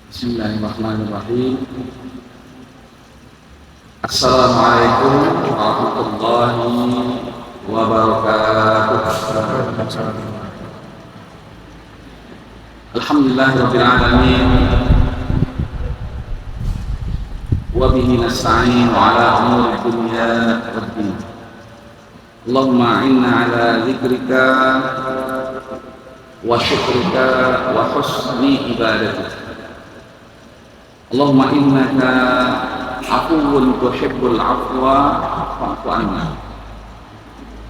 Bismillahirrahmanirrahim. Assalamualaikum warahmatullahi wabarakatuh. Alhamdulillahirabbil alamin. Wa bihi nasta'in ala umuri dunya waddin. Allahumma inna ala dzikrika wa syukrika wa husni ibadatika. Allahumma innaka afuwun tuhibbul afwa fa'fu anna.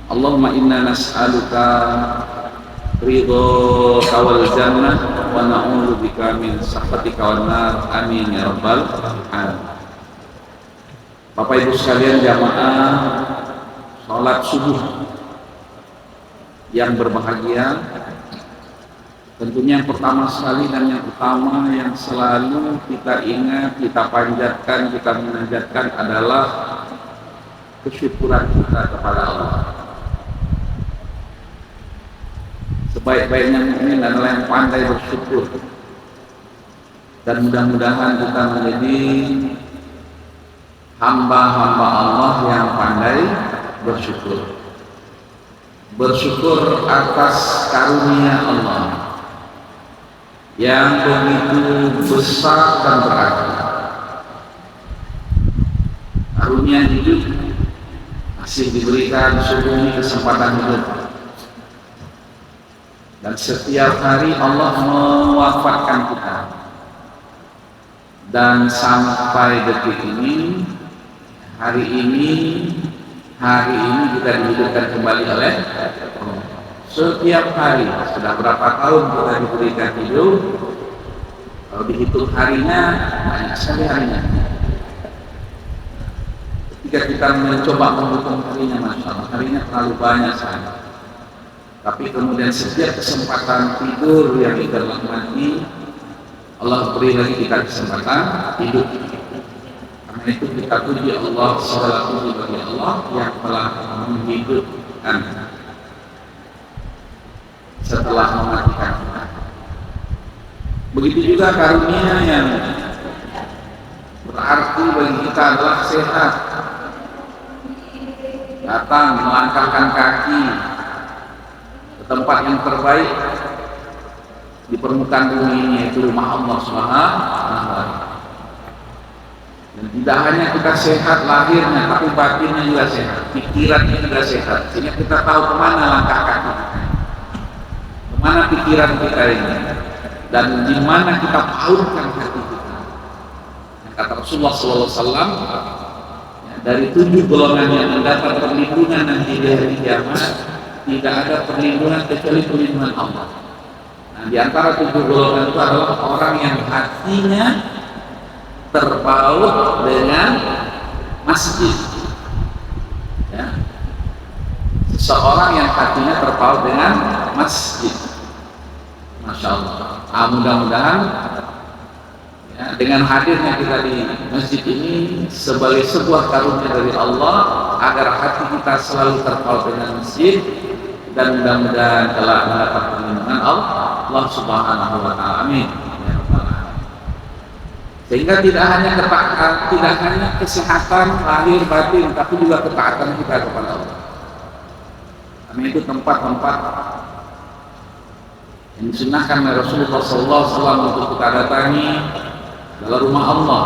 Allahumma inna nas'aluka ridhaka wal jannah wa na'udzu bika min sakhatika wan nar. Amin ya rabbal alamin. Bapak Ibu sekalian, jamaah salat subuh yang berbahagia, tentunya yang pertama sekali dan yang utama yang selalu kita ingat, kita panjatkan, kita menajatkan adalah kesyukuran kita kepada Allah. Sebaik-baiknya mukmin adalah yang pandai bersyukur, dan mudah-mudahan kita menjadi hamba-hamba Allah yang pandai bersyukur. Bersyukur atas karunia Allah yang begitu besar dan berarti. Karunia hidup, masih diberikan syukur kesempatan hidup, dan setiap hari Allah mewafatkan kita, dan sampai detik ini, hari ini kita dihidupkan kembali oleh Allah. Setiap hari, sudah berapa tahun kita diberikan hidup, kalau dihitung harinya, banyak sekali harinya. Ketika kita mencoba menghitung harinya, Masya Allah, harinya terlalu banyak sekali. Tapi kemudian setiap kesempatan tidur yang kita nikmati, Allah beri lagi kita kesempatan hidup. Karena itu kita puji Allah, salat puji bagi Allah yang telah menghidupkan setelah mematikan kita. Begitu juga karunia yang berarti bagi kita adalah sehat. Datang melangkahkan kaki ke tempat yang terbaik di permukaan bumi ini, yaitu rumah Allah Subhanahu wa ta'ala. Dan tidak hanya kita sehat lahirnya, tapi batinnya juga sehat, pikirannya juga sehat, sehingga kita tahu kemana langkah kaki kita, kemana pikiran kita ini, dan di mana kita pautkan hati kita. Kata Rasulullah SAW, dari 7 golongan yang mendapat perlindungan nanti di hari kiamat, tidak ada perlindungan kecuali perlindungan Allah. Nah, di antara 7 golongan itu adalah orang yang hatinya terpaut dengan masjid. Ya. Seseorang yang hatinya terpaut dengan masjid. Masya Allah. Mudah-mudahan ya, dengan hadirnya kita di masjid ini sebagai sebuah karunia dari Allah agar hati kita selalu terpaut dengan masjid, dan mudah-mudahan telah mendapat perlindungan Allah Subhanahu wa ta'ala. Amin. Sehingga tidak hanya kesehatan lahir batin, tapi juga ketaatan kita kepada Allah. Karena itu tempat-tempat yang disunahkan oleh Rasulullah SAW untuk kita datangi adalah rumah Allah.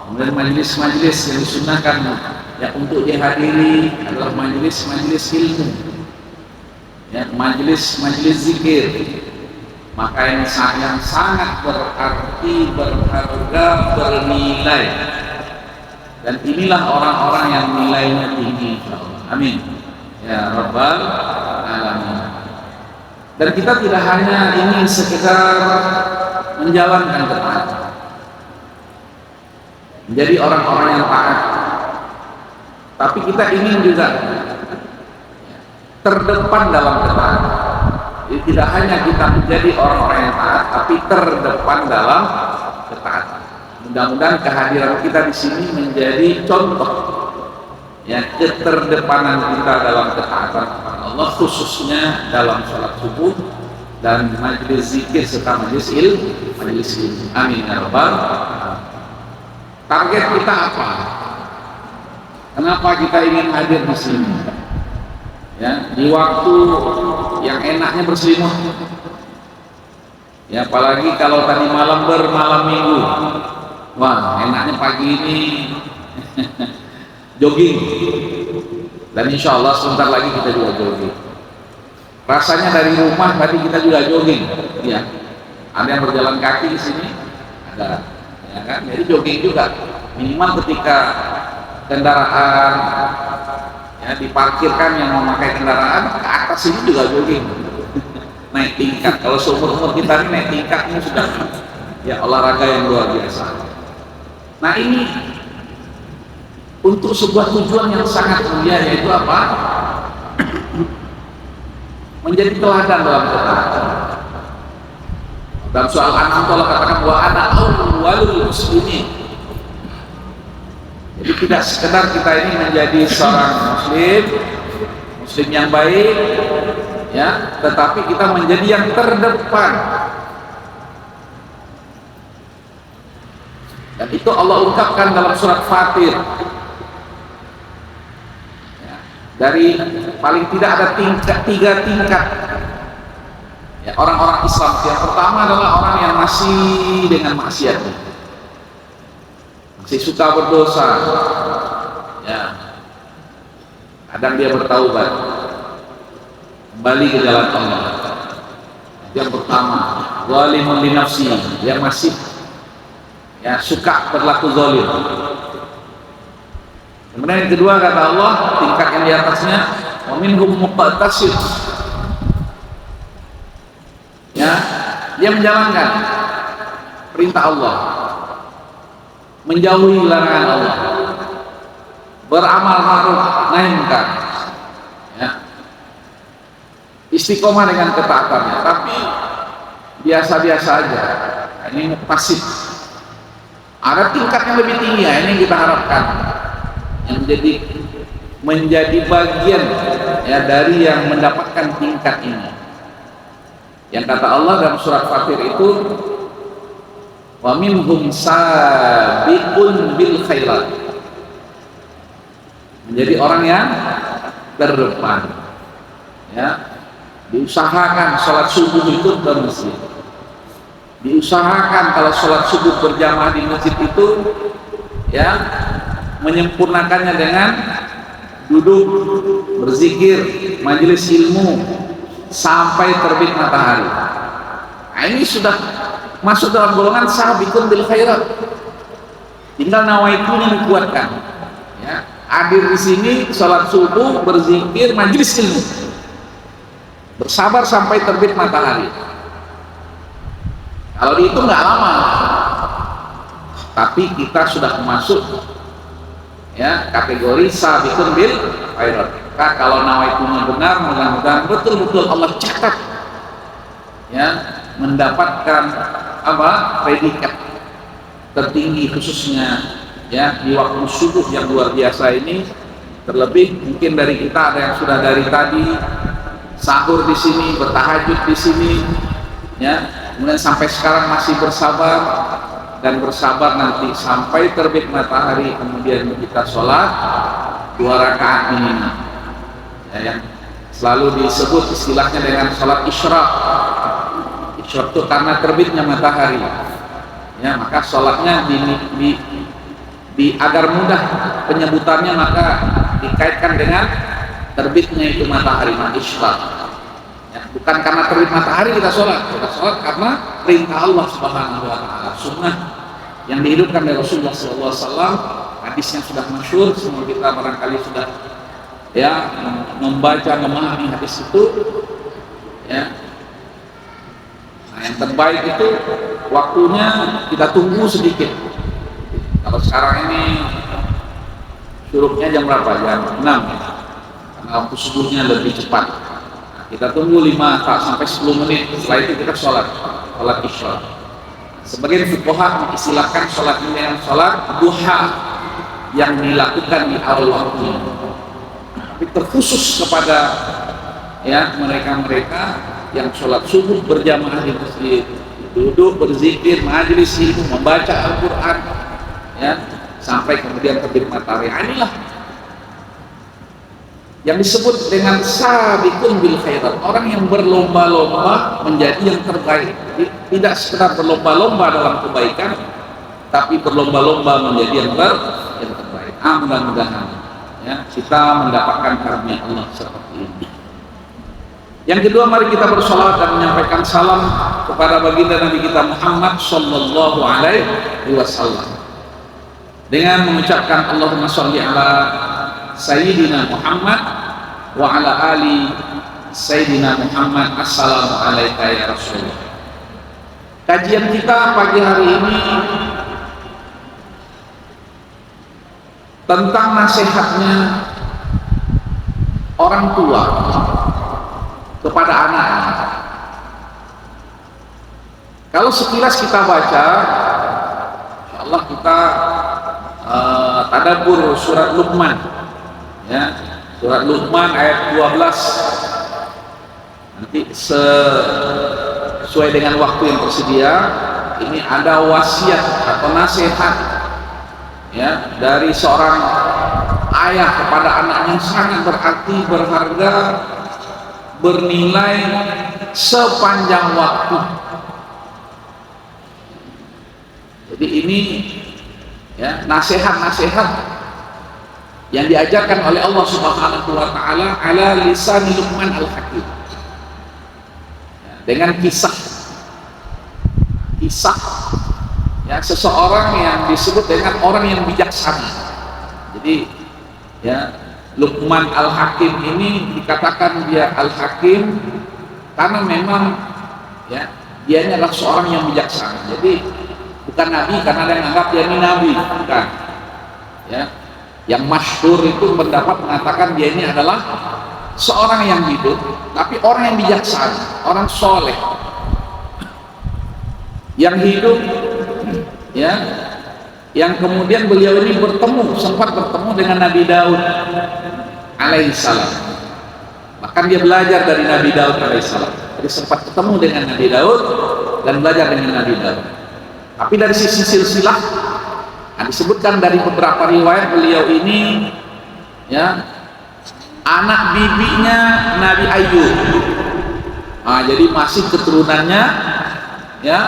Kemudian majelis-majelis yang disunahkan ya untuk dihadiri adalah majelis-majelis ilmu, ya, majelis-majelis zikir. Maka yang sangat berarti, berharga, bernilai, dan inilah orang-orang yang nilainya tinggi, insyaallah. Amin ya rabbal alamin. Dan kita tidak hanya ingin sekedar menjalankan ketaatan, menjadi orang-orang yang taat, tapi kita ingin juga terdepan dalam ketaatan. Jadi tidak hanya kita menjadi orang-orang yang taat, tapi terdepan dalam ketaatan. Mudah-mudahan kehadiran kita di sini menjadi contoh ya keterdepanan kita dalam ketaatan kepada Allah, khususnya dalam sholat subuh dan majelis zikir serta majelis ilmu. Amin ya rabbal alamin. Target kita apa? Kenapa kita ingin hadir di sini? Ya, di waktu yang enaknya berselimut. Ya, apalagi kalau tadi malam bermalam minggu. Wah, enaknya pagi ini jogging. Dan insya Allah sebentar lagi kita juga jogging. Rasanya dari rumah tadi kita juga jogging. Ya, ada yang berjalan kaki di sini, ada, ya kan? Jadi jogging juga. Minimal ketika kendaraan ya diparkirkan yang memakai kendaraan ke atas ini juga jogging. Naik tingkat. Kalau seumur kita ini naik tingkatnya sudah ya olahraga yang luar biasa. Nah ini untuk sebuah tujuan yang sangat mulia, yaitu apa? Menjadi teladan dalam ketaatan. Dalam soal An-An'am Allah katakan wa ana awwalul muslimin. Jadi tidak sekedar kita ini menjadi seorang muslim yang baik, ya, tetapi kita menjadi yang terdepan. Dan itu Allah ungkapkan dalam surat Fatir. Ya, dari paling tidak ada tiga tingkat. Ya, orang-orang Islam yang pertama adalah orang yang masih dengan maksiat, masih suka berdosa. Ya, kadang dia bertaubat, kembali ke jalan Allah. Yang pertama, zalimun li nafsi, dia masih ya suka berlaku zalim. Kemudian yang kedua kata Allah, tingkat yang di atasnya, wa minhum muqtasid. Ya, dia menjalankan perintah Allah, menjauhi larangan Allah, beramal ma'ruf nahi munkar, ya, istiqomah dengan ketaatannya, tapi biasa-biasa aja. Ini pasif. Ada tingkat yang lebih tinggi, ya, ini yang kita harapkan, yang menjadi bagian ya dari yang mendapatkan tingkat ini. Yang kata Allah dalam surat Fatir itu, wa minhum sabiqun bil khairat, menjadi orang yang terdepan. Ya, diusahakan sholat subuh itu ke masjid, diusahakan kalau sholat subuh berjamaah di masjid itu ya menyempurnakannya dengan duduk berzikir, majelis ilmu sampai terbit matahari. Nah, ini sudah masuk dalam golongan sabiqun bil khairat. Tinggal nawaitunya dikuatkan. Ya, hadir di sini sholat subuh, berzikir, majelis ilmu, bersabar sampai terbit matahari. Kalau dihitung nggak lama, tapi kita sudah masuk ya kategori sabiqun bil khairat. Kalau nawaitunya benar, mudah-mudahan betul-betul Allah catat ya mendapatkan apa predikat tertinggi, khususnya ya di waktu subuh yang luar biasa ini. Terlebih mungkin dari kita ada yang sudah dari tadi sahur di sini, bertahajud di sini, ya, kemudian sampai sekarang masih bersabar dan bersabar nanti sampai terbit matahari, kemudian kita sholat 2 rakaat minimal. Ya, yang selalu disebut istilahnya dengan sholat isyraq. Isyraq itu karena terbitnya matahari. Ya, maka sholatnya agar mudah penyebutannya maka dikaitkan dengan terbitnya itu matahari, isyraq. Ya, bukan karena terbit matahari kita sholat karena perintah Allah Subhanahu wa Ta'ala, sunnah yang dihidupkan oleh Rasulullah SAW. Hadis yang sudah masyhur, semua kita barangkali sudah ya membaca, memahami hadis itu. Ya, nah yang terbaik itu waktunya kita tunggu sedikit. Kalau sekarang ini syuruknya jam berapa? Jam 6 ya. Karena waktu subuhnya lebih cepat. Nah, kita tunggu 5 sampai 10 menit. Setelah itu kita sholat isya. Sebagian fuqaha mengistilahkan sholat ini yang sholat duha yang dilakukan di awal waktu. Tapi terkhusus kepada ya mereka-mereka yang sholat subuh berjamaah di masjid, duduk berzikir, majelis ilmu, membaca Al-Quran, ya, sampai kemudian terbit matahari. Inilah yang disebut dengan sabiqun bil khairat, orang yang berlomba-lomba menjadi yang terbaik. Tidak sekedar berlomba-lomba dalam kebaikan, tapi berlomba-lomba menjadi yang terbaik. Mudah-mudahan ya, kita mendapatkan karunia Allah seperti ini. Yang kedua, mari kita bersolawat dan menyampaikan salam kepada baginda Nabi kita Muhammad Sallallahu Alaihi Wasallam dengan mengucapkan Allahumma sholli ala Sayyidina Muhammad wa ala ali Sayyidina Muhammad. Assalamu alaikum ya Rasulullah. Kajian kita pagi hari ini tentang nasihatnya orang tua kepada anak-anak. Kalau sekilas kita baca, insyaallah kita tadabbur surat Luqman, ya, surat Luqman ayat 12. Nanti sesuai dengan waktu yang tersedia, ini ada wasiat atau nasihat, ya, dari seorang ayah kepada anaknya, sangat berarti, berharga, bernilai sepanjang waktu. Jadi ini ya nasihat-nasihat yang diajarkan oleh Allah Subhanahu wa taala ala lisan Luqman al-Hakim, ya, dengan kisah ya seseorang yang disebut dengan orang yang bijaksana. Jadi ya Luqman al-Hakim ini dikatakan dia al-Hakim karena memang ya dia ini adalah seorang yang bijaksana. Jadi bukan nabi karena ada yang menganggap dia ini nabi, bukan. Ya, yang masyhur itu pendapat mengatakan dia ini adalah seorang yang hidup, tapi orang yang bijaksana, orang soleh, yang hidup, ya, yang kemudian beliau ini sempat bertemu dengan Nabi Daud alaihissalam. Bahkan dia belajar dari Nabi Daud alaihissalam. Jadi sempat ketemu dengan Nabi Daud dan belajar dengan Nabi Daud. Tapi dari sisi silsilah, disebutkan dari beberapa riwayat beliau ini, ya, anak bibinya Nabi Ayub. Jadi masih keturunannya, ya,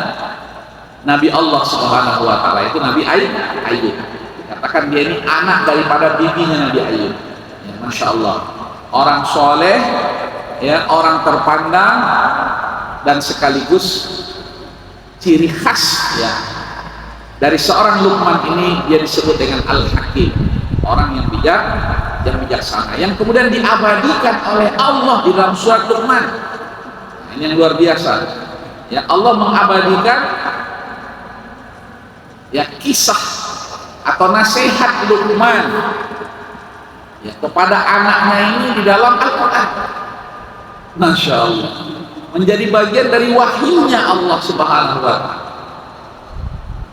Nabi Allah Subhanahu wa taala, itu Nabi Ayub. Dikatakan dia ini anak daripada bibinya Nabi Ayub. Ya, Masya Allah, orang soleh, ya, orang terpandang, dan sekaligus ciri khas, ya, dari seorang Luqman ini dia disebut dengan Al-Hakim, orang yang bijak, yang bijaksana, yang kemudian diabadikan oleh Allah di dalam surat Luqman. Ini yang luar biasa, ya, Allah mengabadikan, ya, kisah atau nasihat Luqman, ya, kepada anaknya ini di dalam Al-Quran. Masya Allah, menjadi bagian dari wahyunya Allah Subhanahu wa ta'ala.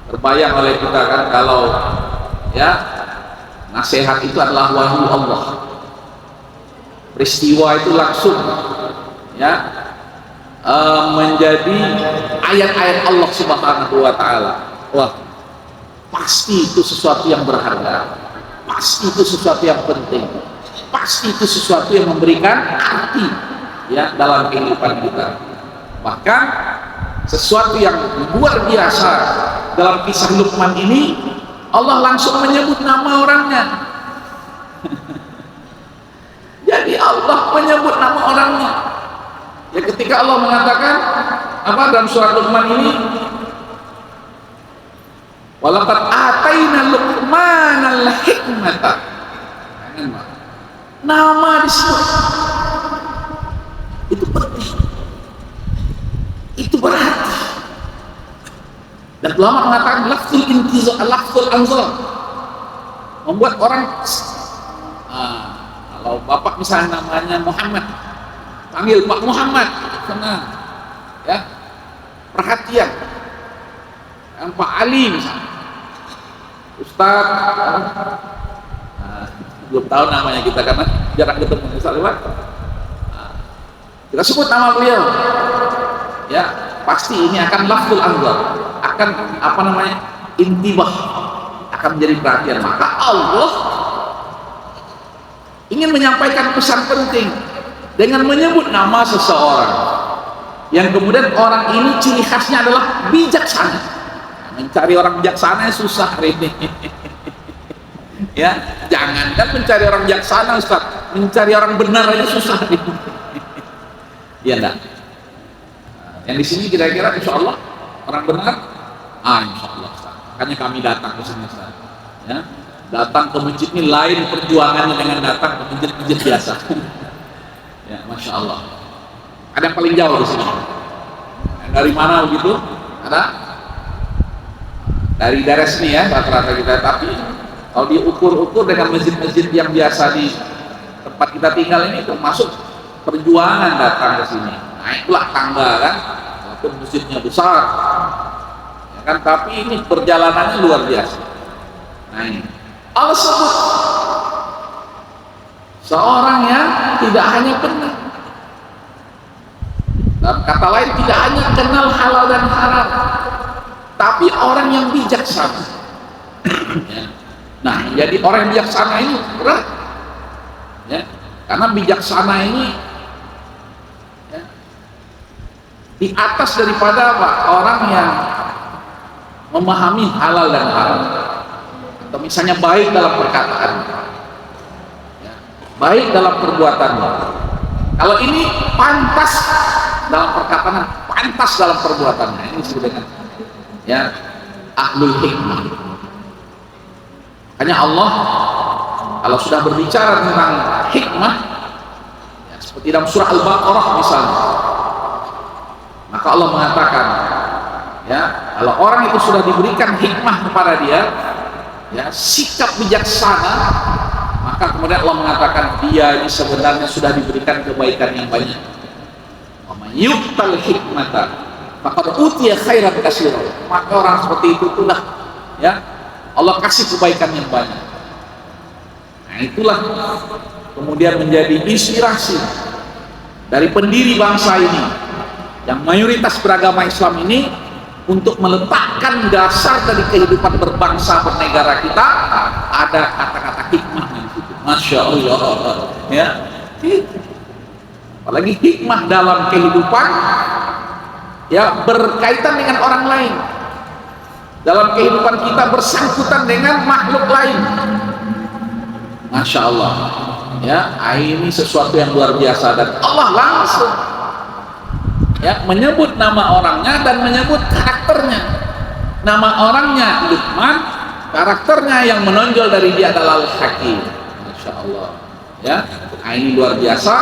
Terbayang oleh kita kan kalau, ya, nasihat itu adalah wahyu Allah, peristiwa itu langsung, ya, menjadi ayat-ayat Allah Subhanahu wa ta'ala. Wah, pasti itu sesuatu yang berharga, pasti itu sesuatu yang penting, pasti itu sesuatu yang memberikan arti, ya, dalam kehidupan kita. Bahkan sesuatu yang luar biasa dalam kisah Luqman ini, Allah langsung menyebut nama orangnya. Jadi Allah menyebut nama orangnya, ya, ketika Allah mengatakan apa dalam surat Luqman ini, walaqad ataina Luqmanal hikmata, nama disebut, itu penting, itu berarti. Dan ulama mengatakan lafzul intizar, lafzul anzar, membuat orang, kalau bapak misalnya namanya Muhammad, panggil Pak Muhammad, tenang, ya, perhatian. Yang Pak Ali misalnya, Ustaz, belum tahu namanya kita karena jarang ketemu misalnya, kita sebut nama beliau, ya pasti ini akan lafzul anzar, akan apa namanya, intibah, akan menjadi perhatian. Maka Allah ingin menyampaikan pesan penting dengan menyebut nama seseorang yang kemudian orang ini ciri khasnya adalah bijaksana. Mencari orang bijaksana susah hari ini. Ya, jangankan mencari orang bijaksana, Ustaz, mencari orang benar aja susah hari ini. Iya enggak? Yang di sini kira-kira insya Allah orang benar, insya Allah, Ustaz. Makanya kami datang ke sini, Ustaz. Ya, datang ke masjid ini lain perjuangannya dengan datang ke masjid-masjid biasa. Ya, masya Allah. Ada yang paling jauh di sini. Dari mana begitu? Ada? Dari daerah sini ya, rata-rata kita. Tapi kalau diukur-ukur dengan masjid-masjid yang biasa di tempat kita tinggal ini, termasuk perjuangan datang ke sini. Naiklah tangga kan, walaupun masjidnya besar, ya kan? Tapi ini perjalanannya luar biasa. Nah ini Allah sebut seorang yang tidak hanya benar, dalam kata lain tidak hanya kenal halal dan haram, tapi orang yang bijaksana. Ya. Nah, jadi orang yang bijaksana ini berat, ya, karena bijaksana ini ya, di atas daripada apa? Orang yang memahami halal dan haram, atau misalnya baik dalam perkataan, ya, baik dalam perbuatan. Kalau ini pantas dalam perkataan, pantas dalam perbuatannya, ini disebut dengan ya ahlul hikmah. Hanya Allah kalau sudah berbicara tentang hikmah, ya, seperti dalam surah Al-Baqarah misalnya, maka Allah mengatakan, ya, kalau orang itu sudah diberikan hikmah kepada dia, ya, sikap bijaksana, maka kemudian Allah mengatakan dia ini sebenarnya sudah diberikan kebaikan yang banyak. Wa may yu'tal hikmata faqad utiya khairan katsira. Maka orang seperti itu sudah, ya, Allah kasih kebaikan yang banyak. Nah, itulah kemudian menjadi inspirasi dari pendiri bangsa ini yang mayoritas beragama Islam ini untuk meletakkan dasar dari kehidupan berbangsa bernegara kita, ada kata-kata hikmah di situ. Masya Allah, ya. Apalagi hikmah dalam kehidupan, ya, berkaitan dengan orang lain. Dalam kehidupan kita bersangkutan dengan makhluk lain. Masya Allah, ya, ini sesuatu yang luar biasa, dan Allah langsung, ya, menyebut nama orangnya dan menyebut karakternya. Nama orangnya Luqman, karakternya yang menonjol dari dia adalah Al-Hakim. Masya Allah, ya, ini luar biasa.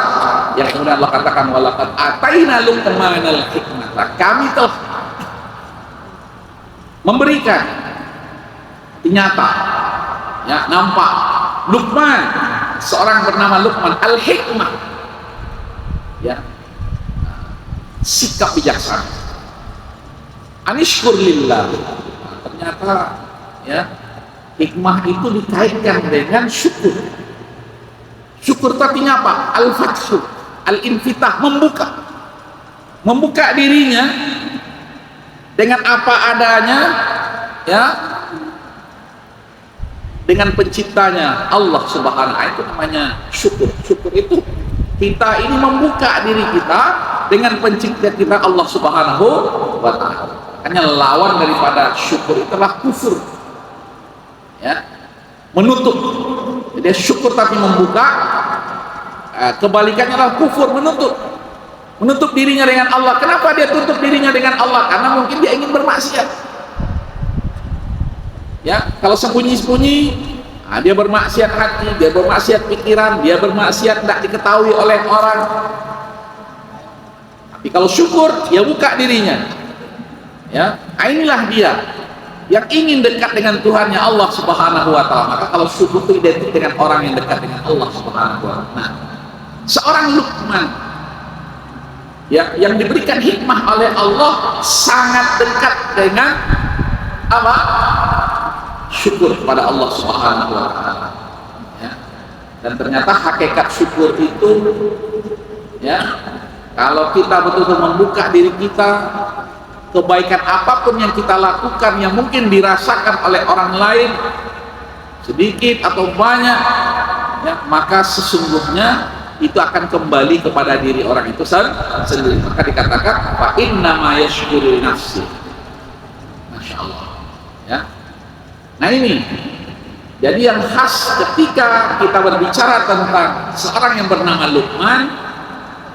Yang kemudian Allah katakan, walaqad ataina Luqmanal hikmata, kami telah memberikan nyata, ya, nampak Luqman, seorang bernama Luqman al-hikmah, ya, sikap bijaksana, anishkur lillah. Ternyata, ya, hikmah itu dikaitkan dengan syukur. Syukur artinya apa? Al-fathu, al-infitah, membuka dirinya dengan apa adanya, ya, dengan penciptanya Allah Subhanahu wa ta'ala. Itu namanya syukur. Syukur itu kita ini membuka diri kita dengan pencipta kita Allah Subhanahu wa ta'ala. Hanya lawan daripada syukur itulah kufur, ya, menutup. Jadi syukur tapi membuka, kebalikannya adalah kufur, menutup dirinya dengan Allah. Kenapa dia tutup dirinya dengan Allah? Karena mungkin dia ingin bermaksiat. Ya, kalau sembunyi-sembunyi, dia bermaksiat hati, dia bermaksiat pikiran, dia bermaksiat tidak diketahui oleh orang. Tapi kalau syukur, dia buka dirinya. Ya, inilah dia yang ingin dekat dengan Tuhannya Allah Subhanahu wa ta'ala. Maka kalau syukur itu identik dengan orang yang dekat dengan Allah Subhanahu wa ta'ala. Nah, seorang Luqman, ya, yang diberikan hikmah oleh Allah sangat dekat dengan apa? Syukur kepada Allah Subhanahu wa ta'ala, ya. Dan ternyata hakikat syukur itu, ya, Kalau kita betul-betul membuka diri kita, kebaikan apapun yang kita lakukan yang mungkin dirasakan oleh orang lain, sedikit atau banyak, ya, maka sesungguhnya itu akan kembali kepada diri orang itu sendiri. Maka dikatakan fa inna ma yashkuru nafsi. Masya Allah, ya. Nah ini jadi yang khas ketika kita berbicara tentang seorang yang bernama Luqman,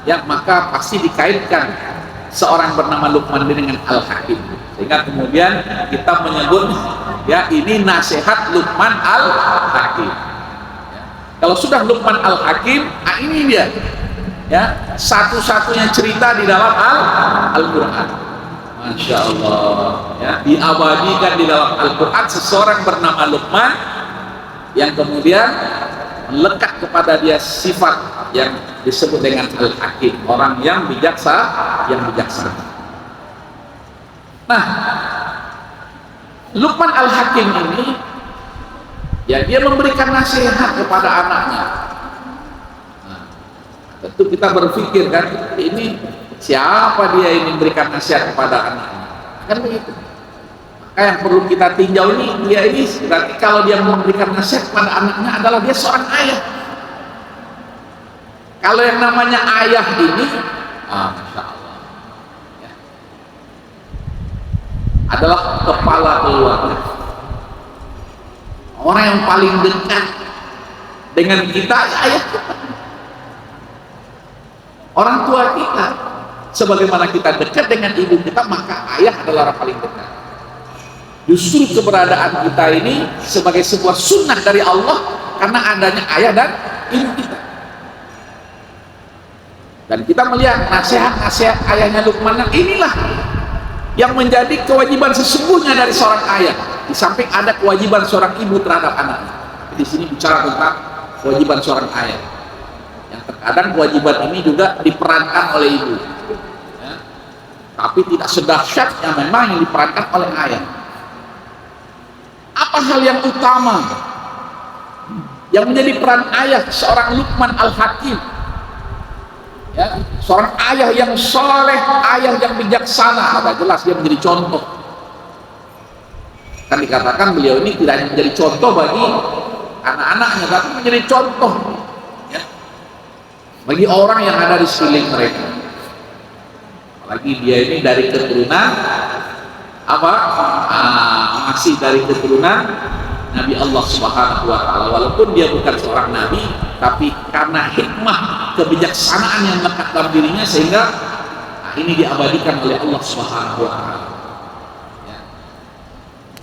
ya, maka pasti dikaitkan seorang bernama Luqman dengan Al-Hakim, sehingga kemudian kita menyebut, ya, ini nasihat Luqman Al-Hakim. Ya. Kalau sudah Luqman Al-Hakim, nah ini dia, ya, satu-satunya cerita di dalam Al-Quran. Masya Allah, ya, diabadikan di dalam Al-Quran seseorang bernama Luqman yang kemudian melekat kepada dia sifat yang disebut dengan Al-Hakim, orang yang bijaksana. Nah, Luqman Al-Hakim ini, ya, dia memberikan nasihat kepada anaknya. Nah, tentu kita berpikir kan, ini siapa dia ini memberikan nasihat kepada anaknya, kan begitu. Maka yang perlu kita tinjau ini, dia ini berarti kalau dia memberikan nasihat kepada anaknya adalah dia seorang ayah. Kalau yang namanya ayah ini, Masya Allah, ya, adalah kepala keluarga, orang yang paling dekat dengan kita, ayah kita, orang tua kita. Sebagaimana kita dekat dengan ibu kita, maka ayah adalah orang paling dekat. Justru keberadaan kita ini sebagai sebuah sunnah dari Allah karena adanya ayah dan ibu kita. Dan kita melihat nasihat-nasihat ayahnya Luqman, inilah yang menjadi kewajiban sesungguhnya dari seorang ayah. Di samping ada kewajiban seorang ibu terhadap anaknya. Di sini bicara tentang kewajiban seorang ayah. Yang terkadang kewajiban ini juga diperankan oleh ibu, ya, tapi tidak sedahsyat yang memang yang diperankan oleh ayah. Apa hal yang utama yang menjadi peran ayah seorang Luqman Al-Hakim? Ya, seorang ayah yang soleh, ayah yang bijaksana, ada jelas dia menjadi contoh. Kan dikatakan beliau ini tidak hanya menjadi contoh bagi anak-anaknya, tapi menjadi contoh, ya, bagi orang yang ada di sekeliling mereka. Apalagi dia ini dari keturunan apa? Masih dari keturunan Nabi Allah Subhanahu wa Ta'ala. Walaupun dia bukan seorang nabi, tapi karena hikmah kebijaksanaan yang melekat dalam dirinya, sehingga ini diabadikan oleh Allah Subhanahu wa Ta'ala. Ya.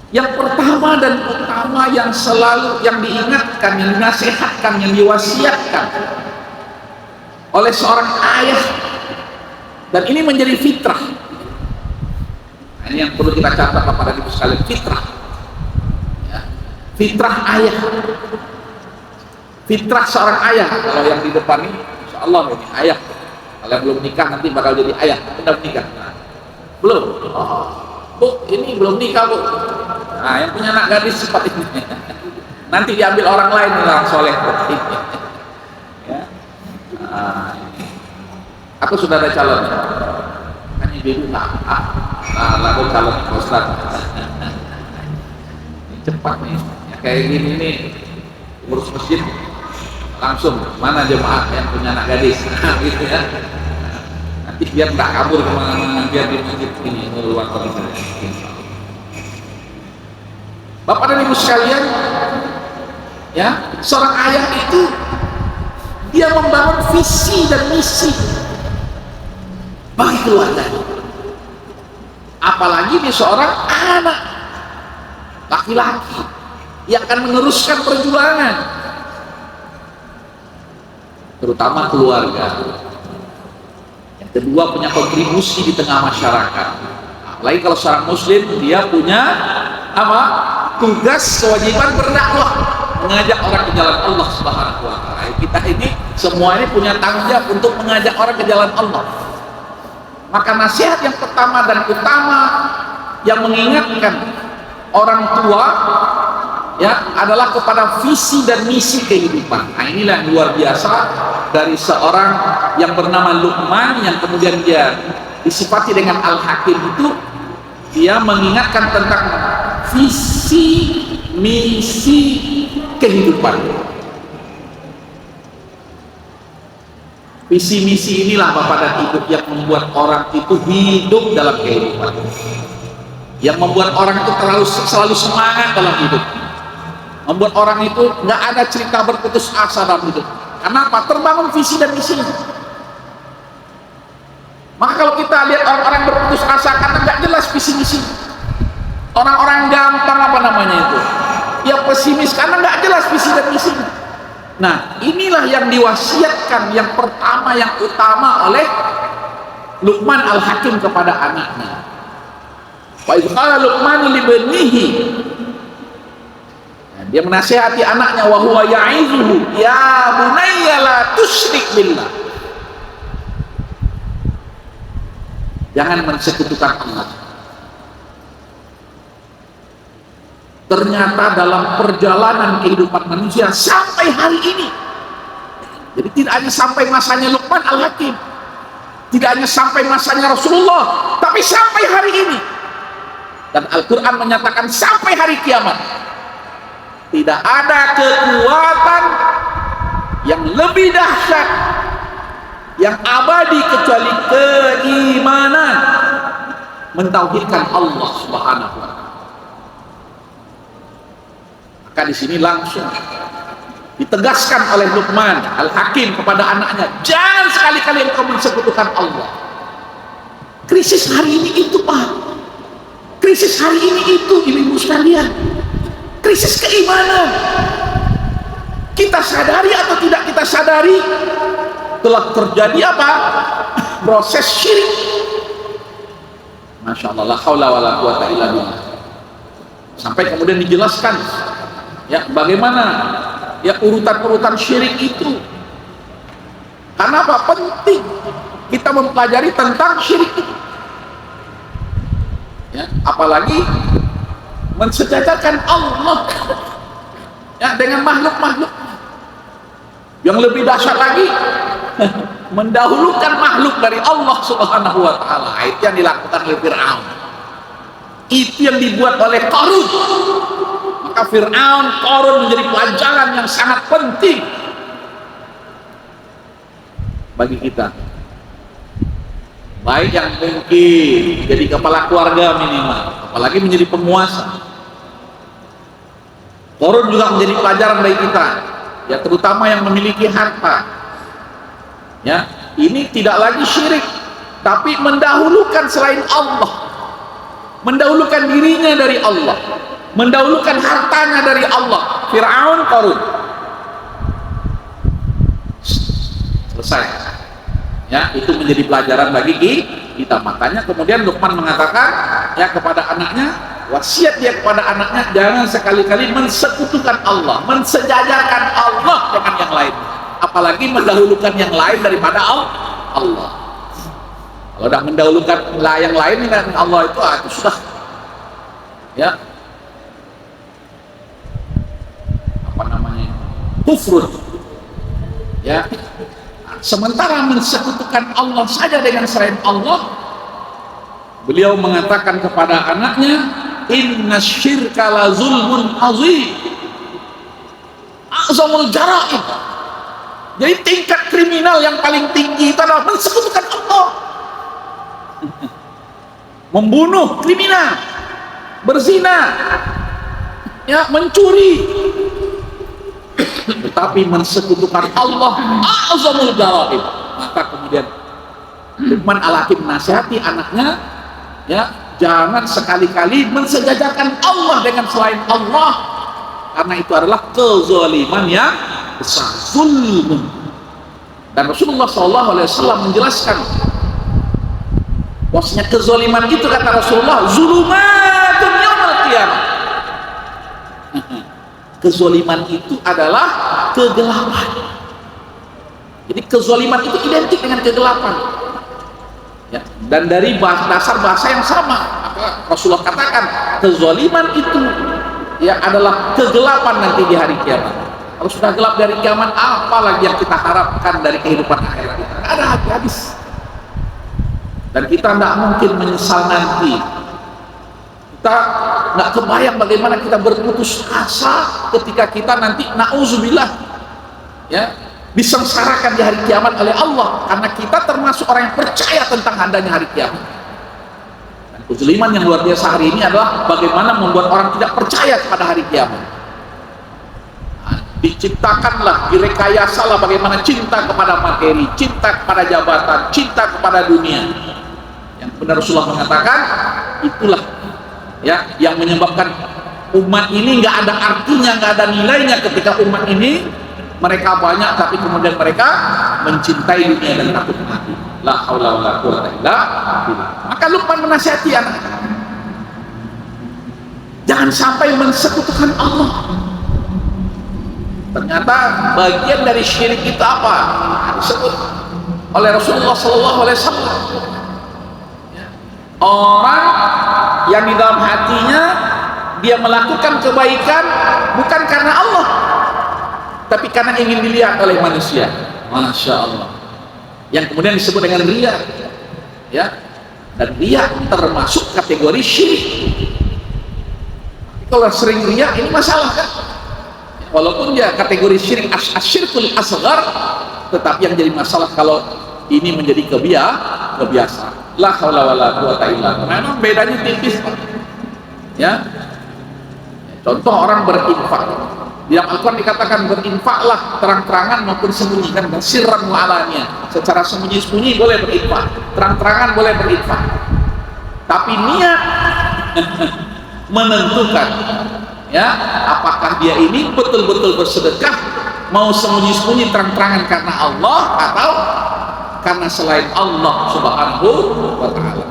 Yang pertama dan utama yang selalu yang diingatkan, yang dinasihatkan, yang diwasiatkan oleh seorang ayah, dan ini menjadi fitrah. Nah, ini yang perlu kita catat kepada ibu sekalian, fitrah. Fitrah ayah, fitrah seorang ayah. Kalau yang di depan ini, insya Allah ini ayah. Kalau yang belum nikah nanti bakal jadi ayah. Udah menikah? Nah, belum? Oh, Bu, ini belum nikah, Bu. Nah, yang punya anak gadis seperti ini, nanti diambil orang lain, orang soleh. Ya. Aku sudah ada calon. Hanya dulu lalu calon Ustaz. Cepat nih. Kayak gini nih, urus masjid langsung mana jemaah yang punya anak gadis, nah, gitu ya. Nanti biar tak kabur kemana-mana, biar di masjid ini luar biasa. Bapak dan ibu sekalian, ya, seorang ayah itu dia membangun visi dan misi bagi keluarga, apalagi dia seorang anak laki-laki yang akan meneruskan perjuangan, terutama keluarga. Yang kedua, punya kontribusi di tengah masyarakat. Apalagi kalau seorang muslim, dia punya apa? Tugas, kewajiban berdakwah, mengajak orang ke jalan Allah Subhanahu wa Ta'ala. Kita ini semua ini punya tanggung jawab untuk mengajak orang ke jalan Allah. Maka nasihat yang pertama dan utama yang mengingatkan orang tua, ya, adalah kepada visi dan misi kehidupan. Nah, inilah yang luar biasa dari seorang yang bernama Luqman, yang kemudian dia disifati dengan Al-Hakim itu, dia mengingatkan tentang visi misi kehidupan. Visi misi inilah Bapak dan Ibu yang membuat orang itu hidup dalam kehidupan, yang membuat orang itu selalu semangat dalam hidup, membuat orang itu nggak ada cerita berputus asa dalam hidup. Kenapa? Terbangun visi dan misi. Maka kalau kita lihat orang-orang berputus asa karena nggak jelas visi misi, orang-orang gampang apa namanya itu, ya pesimis karena nggak jelas visi dan misi. Nah, inilah yang diwasiatkan yang pertama, yang utama oleh Luqman Al-Hakim kepada anaknya. Wa idz qala Luqman li banihi, dia menasihati anaknya, wa huwa ya'izuhu ya bunayya la tusyrik billah, jangan mensekutukan Allah. Ternyata dalam perjalanan kehidupan manusia sampai hari ini, jadi tidak hanya sampai masanya Luqman Al-Hakim, tidak hanya sampai masanya Rasulullah, tapi sampai hari ini, dan Al-Quran menyatakan sampai hari kiamat, tidak ada kekuatan yang lebih dahsyat, yang abadi kecuali keimanan mentauhidkan Allah Subhanahu wa Ta'ala. Maka di sini langsung ditegaskan oleh Luqman Al-Hakim kepada anaknya, jangan sekali-kali engkau mensekutukan Allah. Krisis hari ini itu, Pak. Krisis hari ini itu, ibu-ibu sekalian. Krisis keimanan. Kita sadari atau tidak kita sadari, telah terjadi apa? Proses syirik. Masya Allah, la haula wa la quwata illa billah. Sampai kemudian dijelaskan ya bagaimana ya urutan-urutan syirik itu. Karena apa? Penting kita mempelajari tentang syirik itu. Ya, apalagi mensejajarkan Allah ya dengan makhluk-makhluk. Yang lebih dahsyat lagi, mendahulukan makhluk dari Allah Subhanahu wa Ta'ala. Itu yang dilakukan oleh Fir'aun. Itu yang dibuat oleh Qarun. Maka Fir'aun, Qarun menjadi pelajaran yang sangat penting bagi kita. Baik yang mungkin jadi kepala keluarga minimal, apalagi menjadi penguasa. Qarun juga menjadi pelajaran bagi kita, ya terutama yang memiliki harta. Ya, ini tidak lagi syirik, tapi mendahulukan selain Allah, mendahulukan dirinya dari Allah, mendahulukan hartanya dari Allah. Fir'aun, Qarun. Selesai. Ya, itu menjadi pelajaran bagi kita. Makanya kemudian Luqman mengatakan ya kepada anaknya, wasiat dia kepada anaknya, jangan sekali-kali mensekutukan Allah, mensejajarkan Allah dengan yang lain, apalagi mendahulukan yang lain daripada Allah. Kalau sudah mendahulukan yang lain dengan Allah itu sudah ya apa namanya, kufur ya. Sementara mensekutukan Allah saja dengan selain Allah, beliau mengatakan kepada anaknya, inna syirka la zulmun azim, azamul jara'im. Jadi tingkat kriminal yang paling tinggi itu adalah mensekutukan Allah. Membunuh kriminal, berzina, ya mencuri. Tetapi mensekutukan Allah azamul jara'im. Maka kemudian Luqman Al-Hakim menasihati anaknya, ya jangan sekali-kali mensejajarkan Allah dengan selain Allah, karena itu adalah kezaliman yang besar, zulm. Dan Rasulullah SAW menjelaskan bahwasanya kezaliman itu, kata Rasulullah, zulumatun yaumil qiyamah. Kezaliman itu adalah kegelapan. Jadi kezaliman itu identik dengan kegelapan. Ya, dan dari dasar bahasa yang sama, Rasulullah katakan kezaliman itu ya adalah kegelapan nanti di hari kiamat. Kalau sudah gelap dari kiamat, apa lagi yang kita harapkan dari kehidupan akhirat kita? Nggak ada habis. Dan kita tidak mungkin menyesal nanti. Kita nggak kebayang bagaimana kita berputus asa ketika kita nanti na'udzubillah ya disengsarakan di hari kiamat oleh Allah, karena kita termasuk orang yang percaya tentang adanya hari kiamat. Dan kezaliman yang luar biasa hari ini adalah bagaimana membuat orang tidak percaya kepada hari kiamat. Nah, diciptakanlah, direkayasalah bagaimana cinta kepada materi, cinta kepada jabatan, cinta kepada dunia. Yang benar Rasulullah mengatakan itulah ya yang menyebabkan umat ini nggak ada artinya, nggak ada nilainya ketika umat ini mereka banyak tapi kemudian mereka mencintai dunia dan takut mati. La haula wala quwwata illa billah. Maka Luqman menasihati anak, jangan sampai mensekutukan Allah. Ternyata bagian dari syirik itu apa? Disebut oleh Rasulullah SAW. Orang yang di dalam hatinya dia melakukan kebaikan bukan karena Allah, tapi karena ingin dilihat oleh manusia. Masya Allah. Yang kemudian disebut dengan riya, ya. Dan riya termasuk kategori syirik. Kalau sering riya ini masalah kan? Walaupun dia kategori syirik asyirkul asghar, tetapi yang jadi masalah kalau ini menjadi kebiasaan. La haula wala quwwata illa billah. Memang bedanya tipis, Pak. Ya. Contoh orang berinfak. Di Al-Quran dikatakan berinfaklah terang-terangan maupun sembunyi, kan sirran wa alaniyah. Secara sembunyi-sembunyi boleh berinfak, terang-terangan boleh berinfak. Tapi niat menentukan ya, apakah dia ini betul-betul bersedekah, mau sembunyi-sembunyi terang-terangan karena Allah atau karena selain Allah Subhanahu wa ta'ala.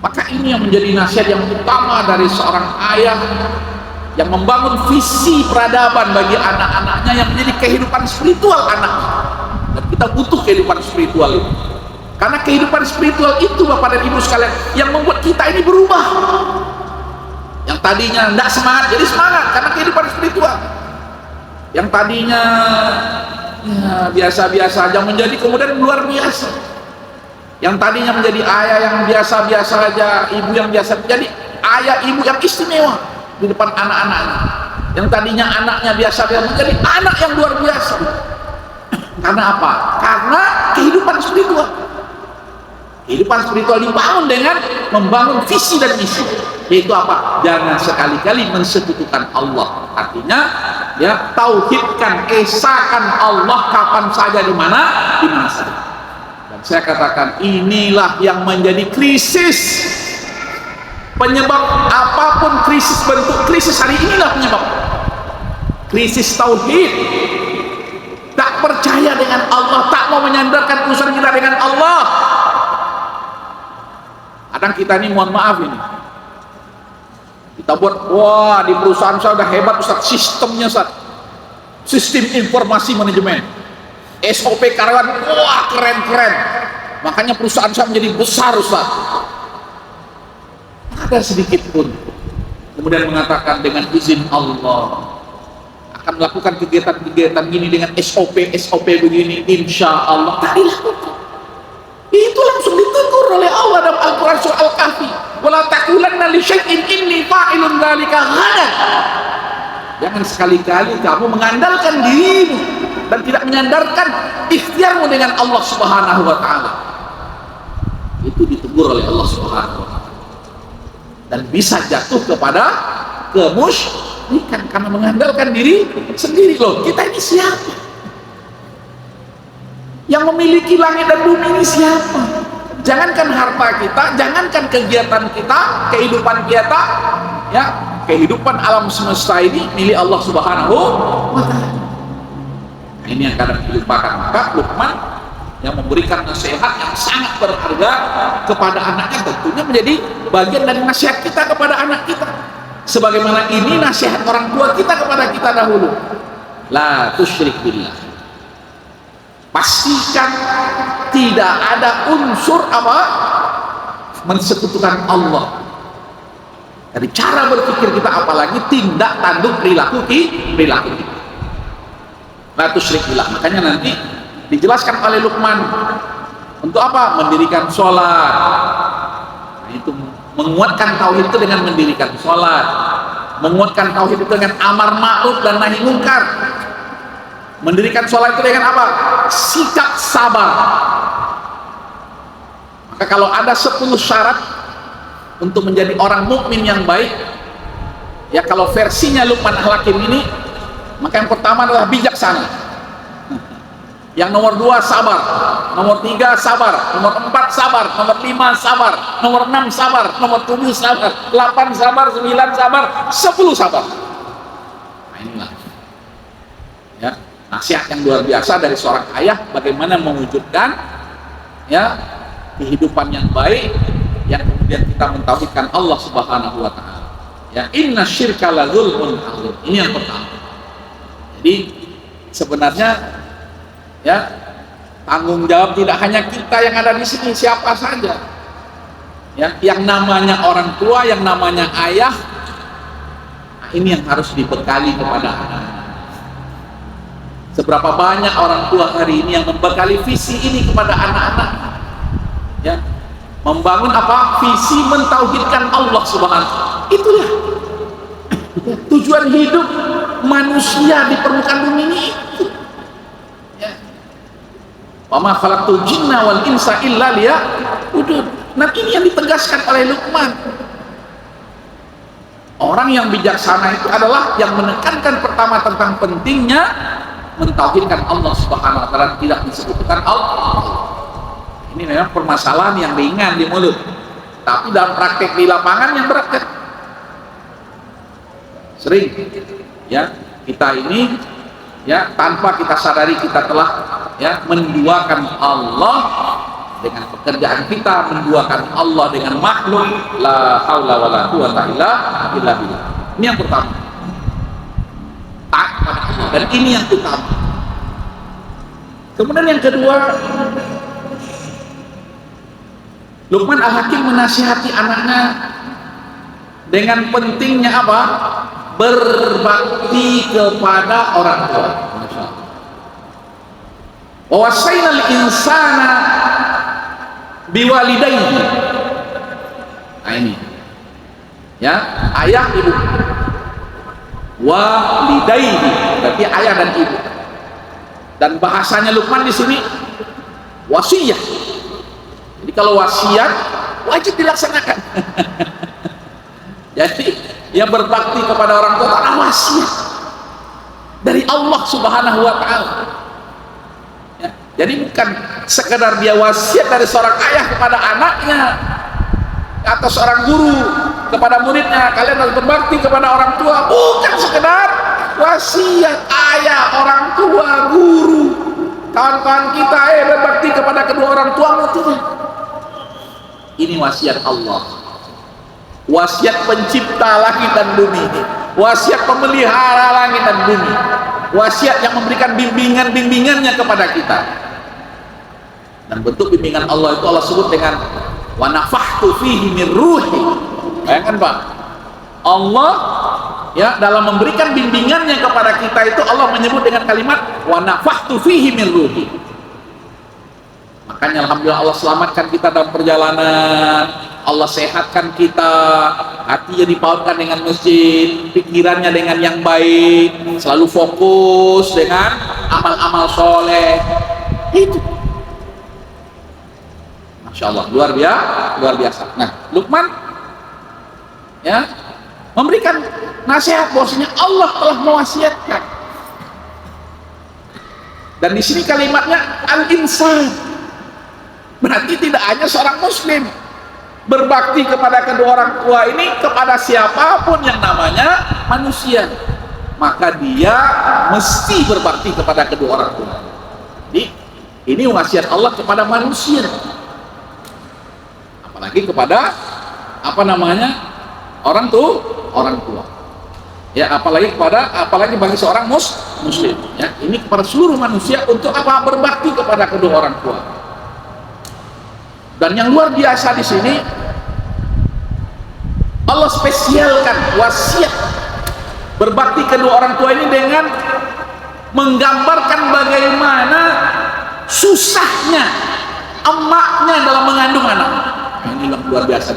Maka ini yang menjadi nasihat yang utama dari seorang ayah yang membangun visi peradaban bagi anak-anaknya yang menjadi kehidupan spiritual anaknya. Dan kita butuh kehidupan spiritual itu, karena kehidupan spiritual itu Bapak dan Ibu sekalian yang membuat kita ini berubah. Yang tadinya tidak semangat jadi semangat karena kehidupan spiritual. Yang tadinya ya, biasa-biasa aja menjadi kemudian luar biasa. Yang tadinya menjadi ayah yang biasa-biasa aja, ibu yang biasa, menjadi ayah ibu yang istimewa di depan anak-anaknya. Yang tadinya anaknya biasa-biasa menjadi anak yang luar biasa. Karena apa? Karena kehidupan spiritual. Kehidupan spiritual dibangun dengan membangun visi dan misi. Yaitu apa? Jangan sekali-kali mensekutukan Allah. Artinya ya, tauhidkan, esakan Allah kapan saja, di mana saja. Dan saya katakan inilah yang menjadi krisis. Penyebab apapun krisis, bentuk krisis hari inilah penyebab krisis tauhid. Tak percaya dengan Allah, tak mau menyandarkan urusan kita dengan Allah. Kadang kita ini, mohon maaf ini, kita buat, wah di perusahaan saya udah hebat Ustaz, sistemnya Ustaz, sistem informasi manajemen, SOP karyawan, wah keren-keren, makanya perusahaan saya menjadi besar Ustaz. Ada sedikit pun kemudian mengatakan dengan izin Allah akan melakukan kegiatan-kegiatan ini dengan SOP begini, insya Allah tak dilakukan. Itu langsung ditegur oleh Allah dalam Al-Quran surah Al-Kahfi, wala taqulanna li syai'in inni fa'ilun dzalika ghadan. Jangan sekali-kali kamu mengandalkan dirimu dan tidak menyandarkan ikhtiarmu dengan Allah Subhanahu wa ta'ala. Itu ditegur oleh Allah Subhanahu wa ta'ala, dan bisa jatuh kepada kemusyrikan karena mengandalkan diri sendiri. Loh, kita ini siapa? Yang memiliki langit dan bumi ini siapa? Jangankan harta kita, jangankan kegiatan kita, kehidupan kita, ya, kehidupan alam semesta ini milik Allah Subhanahu wa ta'ala. Ini yang kadang dilupakan. Maka Luqman yang memberikan nasihat yang sangat berharga kepada anaknya tentunya menjadi bagian dari nasihat kita kepada anak kita. Sebagaimana ini nasihat orang tua kita kepada kita dahulu. La tusyrik billah. Pastikan tidak ada unsur apa? Mensekutukan Allah. Dari cara berpikir kita, apalagi tindak tanduk perilaku kita. La tusyrik billah. Makanya nanti dijelaskan oleh Luqman untuk apa? Mendirikan sholat. Nah, itu menguatkan tauhid itu dengan mendirikan sholat, menguatkan tauhid itu dengan amar ma'ruf dan nahi mungkar. Mendirikan sholat itu dengan apa? Sikap sabar. Maka kalau ada 10 syarat untuk menjadi orang mukmin yang baik, ya kalau versinya Luqman Al-Hakim ini, maka yang pertama adalah bijaksana, yang nomor 2 sabar, nomor 3 sabar, nomor 4 sabar, nomor 5 sabar, nomor 6 sabar, nomor 7 sabar, 8 sabar, 9 sabar, 10 sabar. Nah inilah ya nasihat yang luar biasa dari seorang ayah bagaimana mewujudkan ya kehidupan yang baik, yang kemudian kita mentauhidkan Allah Subhanahu wa taala. Ya, inna syirka la dzulmun adzim. Ini yang pertama. Jadi sebenarnya ya tanggung jawab tidak hanya kita yang ada di sini, siapa saja. Ya, yang namanya orang tua, yang namanya ayah, nah, ini yang harus dibekali kepada anak. Seberapa banyak orang tua hari ini yang membekali visi ini kepada anak-anak? Ya, membangun apa? Visi mentauhidkan Allah Subhanahu. Itulah tujuan hidup manusia di permukaan bumi ini. Ya. Wa ma khalaqtul jinna wal insa illa liya'budun. Nah ini yang ditegaskan oleh Luqman. Orang yang bijaksana itu adalah yang menekankan pertama tentang pentingnya mentauhidkan Allah Subhanahu wa taala, tidak disebutkan Allah. Ini memang permasalahan yang ringan di mulut, tapi dalam praktek di lapangan yang berat kan? Sering ya kita ini ya tanpa kita sadari kita telah ya menduakan Allah dengan pekerjaan kita, menduakan Allah dengan makhluk. La haula wala quwata illa billah. Ini yang pertama, taat kepada Allah, dan ini yang utama. Kemudian yang kedua, Luqman Al-Hakim menasihati anaknya dengan pentingnya apa? Berbakti kepada orang tua. Wa wasainal insana biwalidayhi. Nah ini ya, ayah ibu. Walidayhi berarti ayah dan ibu. Dan bahasanya Luqman di sini wasiyah. Jadi kalau wasiat wajib dilaksanakan. Jadi yang berbakti kepada orang tua adalah wasiat dari Allah Subhanahu wa taala. Ya, jadi bukan sekedar dia wasiat dari seorang ayah kepada anaknya atau seorang guru kepada muridnya, kalian harus berbakti kepada orang tua. Bukan sekedar wasiat ayah, orang tua, guru, kawan-kawan kita berbakti kepada kedua orang tua tidak. Ini wasiat Allah, wasiat pencipta langit dan bumi, wasiat pemelihara langit dan bumi, wasiat yang memberikan bimbingannya kepada kita. Dan bentuk bimbingan Allah itu Allah sebut dengan wa nafakhtu fihi min ruhi. Bayangkan Pak, Allah ya dalam memberikan bimbingannya kepada kita itu Allah menyebut dengan kalimat wa nafakhtu fihi min ruhi. Makanya alhamdulillah Allah selamatkan kita dalam perjalanan, Allah sehatkan kita, hatinya dipautkan dengan masjid, pikirannya dengan yang baik, selalu fokus dengan amal-amal soleh. Itu Masya Allah, luar biasa. Nah, Luqman ya memberikan nasihat bahwasanya Allah telah mewasiatkan. Dan di sini kalimatnya al-insan. Berarti tidak hanya seorang muslim berbakti kepada kedua orang tua ini, kepada siapapun yang namanya manusia, maka dia mesti berbakti kepada kedua orang tua. Jadi ini wasiat Allah kepada manusia, apalagi kepada apa namanya orang tua ya, apalagi bagi seorang muslim ya, ini kepada seluruh manusia untuk apa? Berbakti kepada kedua orang tua. Dan yang luar biasa di sini Allah spesialkan wasiat berbakti kedua orang tua ini dengan menggambarkan bagaimana susahnya emaknya dalam mengandung anak. Ini luar biasa,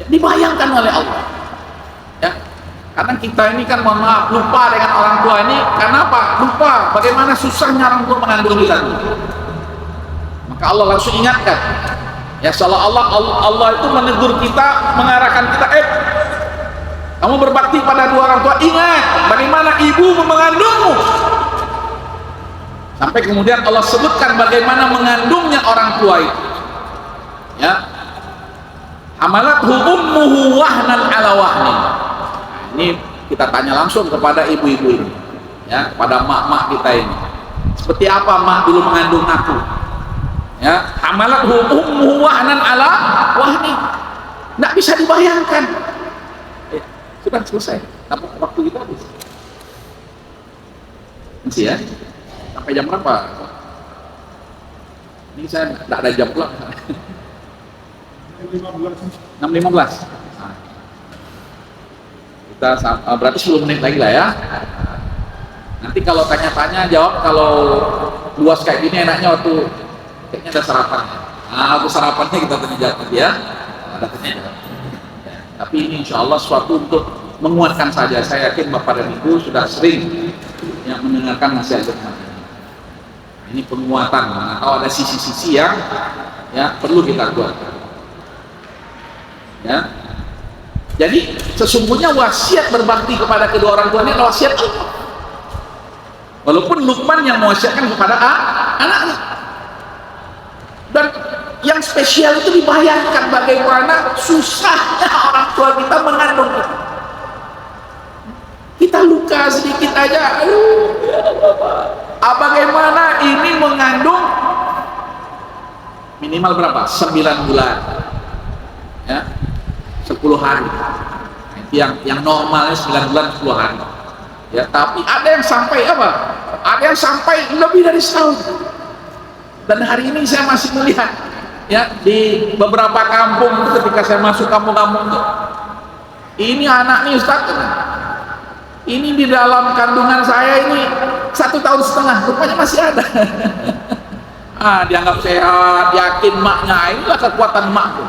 dibayangkan oleh Allah ya. Karena kita ini kan, mohon maaf, lupa dengan orang tua ini. Kenapa? Lupa bagaimana susahnya orang tua mengandung kita. Maka Allah langsung ingatkan ya, seolah-olah Allah itu menegur kita, mengarahkan kita, kamu berbakti pada dua orang tua, ingat bagaimana ibu mengandungmu. Sampai kemudian Allah sebutkan bagaimana mengandungnya orang tua itu ya. Hamalathu ummuhu wahnan ala wahnin. Ini kita tanya langsung kepada ibu-ibu ini ya, kepada mak-mak kita ini, seperti apa mak dulu mengandung aku ya. Hamalathu ummuhu wahnan ala wahnin, nggak bisa dibayangkan. Sudah selesai, waktu kita habis masih ya. Sampai jam berapa? Ini saya tidak ada jam pula. 6.15. Kita berarti 10 menit lagi lah ya. Nanti kalau tanya-tanya jawab, kalau luas kayak gini enaknya waktu kayaknya ada sarapan. Nah, waktu sarapannya kita tanya jawab nanti ya. Ada tanya jawab. Tapi ini insya Allah suatu untuk menguatkan saja. Saya yakin Bapak dan Ibu sudah sering yang mendengarkan nasihat ini. Ini penguatan, atau ada sisi-sisi yang ya perlu kita kuatkan. Ya. Jadi sesungguhnya wasiat berbakti kepada kedua orang tua ini adalah wasiat Allah. Walaupun Luqman yang mewasiatkan kepada anaknya. Dan yang spesial itu dibayangkan bagaimana susahnya orang tua kita mengandung kita. Kita luka sedikit aja, bagaimana ini mengandung minimal berapa? 9 bulan ya, 10 hari yang normalnya 9 bulan 10 hari ya. Tapi ada yang sampai apa? Ada yang sampai lebih dari setahun. Dan hari ini saya masih melihat ya, di beberapa kampung ketika saya masuk kampung-kampung tuh, ini anak nih Ustaz, ini di dalam kandungan saya ini 1,5 tahun, rupanya masih ada. Dianggap sehat, yakin maknya. Inilah kekuatan makku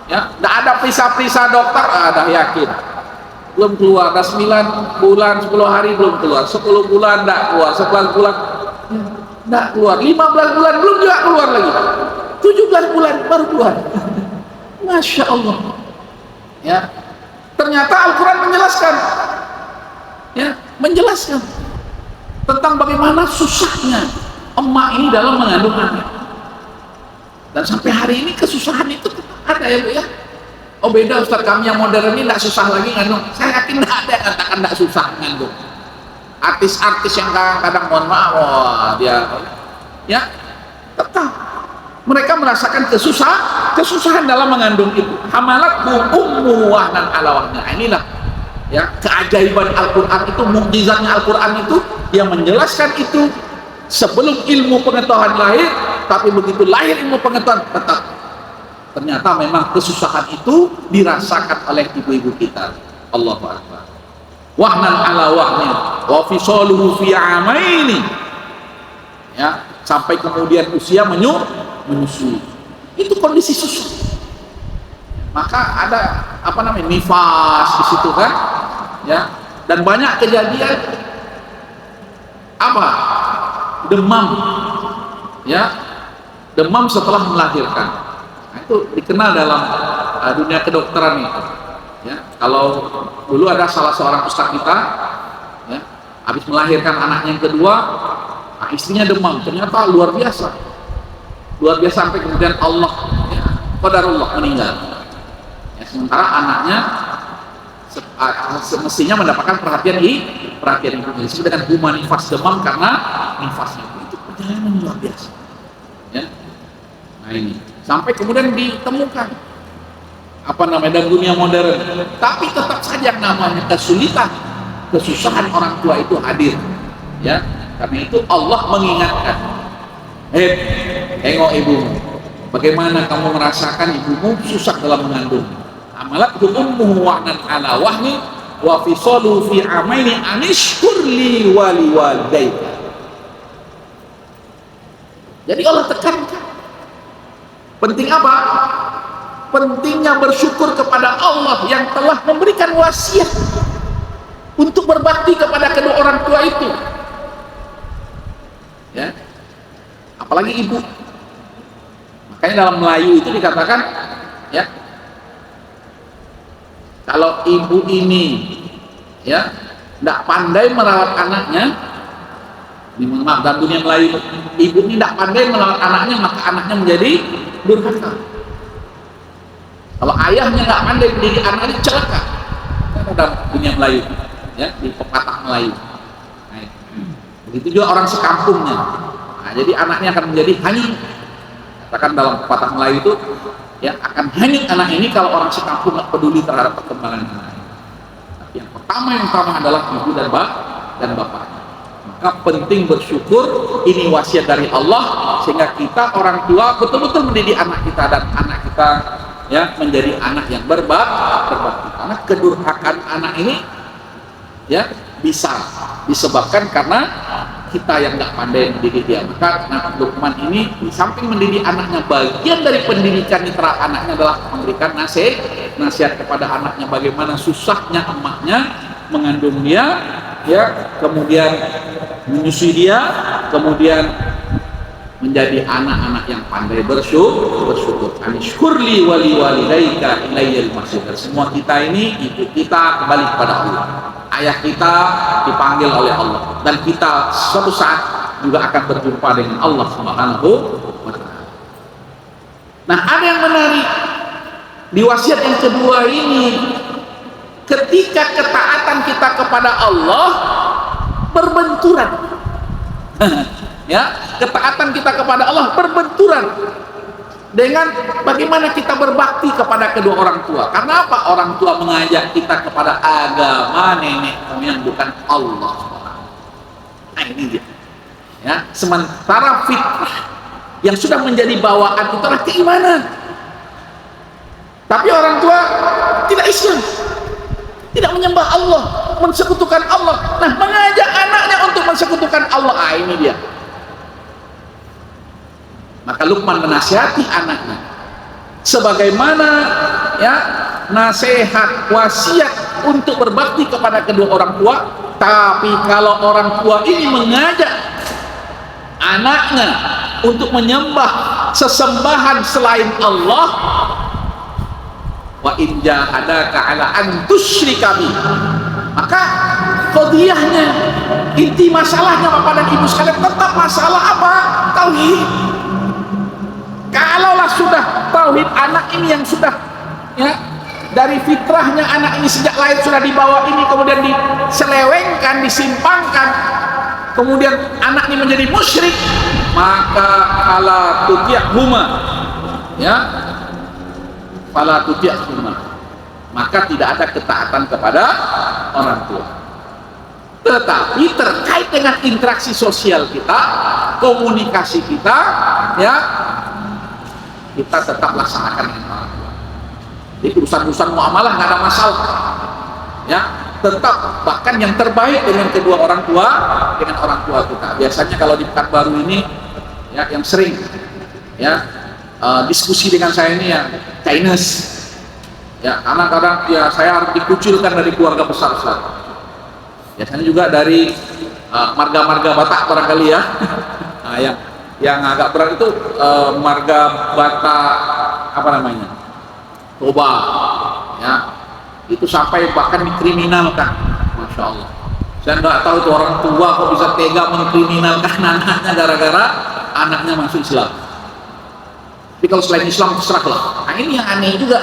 ya. Tidak ada perisa-perisa dokter, dah yakin belum keluar, dah 9 bulan 10 hari belum keluar, 10 bulan tidak keluar, 11 bulan tidak keluar, 15 bulan belum juga keluar lagi, 17 bulan baru keluar. Masya Allah ya. Ternyata Al-Quran menjelaskan ya, menjelaskan tentang bagaimana susahnya emak ini dalam mengandung anak. Dan sampai hari ini kesusahan itu ada ya Bu ya. Oh beda Ustaz, kami yang modern ini tidak susah lagi ngandung. Saya yakin tidak ada yang katakan tidak susah ngandung. Artis-artis yang kadang-kadang mohon maaf, dia ya tetap mereka merasakan kesusahan dalam mengandung itu. Hamalathu ummuhu wahnan ala wahnin. Inilah ya keajaiban Al-Quran itu, mukjizatnya Al-Quran itu yang menjelaskan itu sebelum ilmu pengetahuan lahir. Tapi begitu lahir ilmu pengetahuan, tetap ternyata memang kesusahan itu dirasakan oleh ibu-ibu kita. Allahu Akbar. Wahnan ala wahnin wa fisaluhu fi amaini ya, sampai kemudian usia menyusui. Itu kondisi susah. Maka ada apa namanya, nifas di situ kan ya. Dan banyak kejadian apa, demam ya, demam setelah melahirkan. Nah, itu dikenal dalam dunia kedokteran itu ya. Kalau dulu ada salah seorang ustaz kita ya, habis melahirkan anaknya yang kedua, nah, istrinya demam, ternyata luar biasa sampai kemudian Allah ya, qadarullah meninggal ya. Sementara anaknya semestinya mendapatkan perhatian ibu. Disebut dengan huma nifas, demam karena nifasnya. Itu perjalanan luar biasa ya. Nah ini sampai kemudian ditemukan apa namanya dalam dunia modern, tapi tetap saja yang namanya kesulitan, kesusahan orang tua itu hadir ya. Karena itu Allah mengingatkan, tengok ibumu, bagaimana kamu merasakan ibumu susah dalam mengandung. Amalathu ummuhu wahnan ala wahni wa fisalu fi amaini anishkurli wa liwalidayka. Jadi Allah tekankan penting apa? Pentingnya bersyukur kepada Allah yang telah memberikan wasiat untuk berbakti kepada kedua orang tua itu, ya, apalagi ibu. Makanya dalam Melayu itu dikatakan, ya, kalau ibu ini, ya, tidak pandai merawat anaknya, maaf, dalam dunia Melayu, ibu ini tidak pandai merawat anaknya, maka anaknya menjadi durhaka. Kalau ayahnya nggak pandai mendidik anaknya, celaka. Dalam dunia Melayu, ya, di pepatah Melayu. Nah, begitu juga orang sekampungnya. Nah, jadi anaknya akan menjadi hanyut. Katakan dalam pepatah Melayu itu, ya, akan hanyut anak ini kalau orang sekampung nggak peduli terhadap perkembangan anak. Tapi yang pertama adalah ibu dan bapak. Maka penting bersyukur, ini wasiat dari Allah, sehingga kita orang tua betul-betul mendidik anak kita, dan anak kita, ya, menjadi anak yang berbakti. Karena kedurhakaan anak ini, ya, bisa disebabkan karena kita yang nggak pandai mendidik dia. Maka Nabi Luqman ini di samping mendidik anaknya, bagian dari pendidikan mitra anaknya adalah memberikan nasihat kepada anaknya bagaimana susahnya emaknya mengandung dia, ya, kemudian menyusui dia, kemudian menjadi anak-anak yang pandai bersyukur. Anishkurli wa liwalidayka ilayyal masir. Semua kita ini, ibu kita kembali kepada Allah, ayah kita dipanggil oleh Allah, dan kita suatu saat juga akan berjumpa dengan Allah Subhanahu wa ta'ala. Nah, ada yang menarik di wasiat yang kedua ini, ketika ketaatan kita kepada Allah berbenturan, ya, ketaatan kita kepada Allah berbenturan dengan bagaimana kita berbakti kepada kedua orang tua. Karena apa? Orang tua mengajak kita kepada agama nenek moyang, bukan Allah. Nah, ini dia, ya. Sementara fitrah yang sudah menjadi bawaan itu adalah keimanan, tapi orang tua tidak Islam, tidak menyembah Allah, mensekutukan Allah. Nah, mengajak anaknya untuk mensekutukan Allah, ini dia. Maka Luqman menasihati anaknya sebagaimana, ya, nasihat wasiat untuk berbakti kepada kedua orang tua. Tapi kalau orang tua ini mengajak anaknya untuk menyembah sesembahan selain Allah, wa in jahadaka ala an tusyrika bi, maka qadiyahnya, inti masalahnya Bapak dan Ibu sekalian, tetap masalah apa? Tauhid. Kalaulah sudah tauhid, anak ini yang sudah, ya, dari fitrahnya anak ini sejak lahir sudah dibawa ini, kemudian diselewengkan, disimpangkan, kemudian anak ini menjadi musyrik, maka ala tuti'huma, ya, fala tuti'huma, maka tidak ada ketaatan kepada orang tua. Tetapi terkait dengan interaksi sosial kita, komunikasi kita, ya, kita tetap laksanakan dengan orang tua. Jadi urusan-urusan muamalah nggak ada masalah, ya, tetap, bahkan yang terbaik dengan kedua orang tua, dengan orang tua kita. Biasanya kalau di Pekanbaru ini, ya, yang sering, ya, diskusi dengan saya ini, ya, Chinese, ya, karena kadang, ya, saya harus dikucilkan dari keluarga besar, Ustaz. Biasanya juga dari marga-marga Batak barangkali, ya. Nah, yang agak berat itu marga Batak, apa namanya, Toba, ya, itu sampai bahkan dikriminalkan. Masya Allah, saya nggak tahu itu orang tua kok bisa tega mengkriminalkan anaknya gara-gara anaknya masuk Islam. Tapi kalau selain Islam terserahlah. Nah, ini yang aneh juga,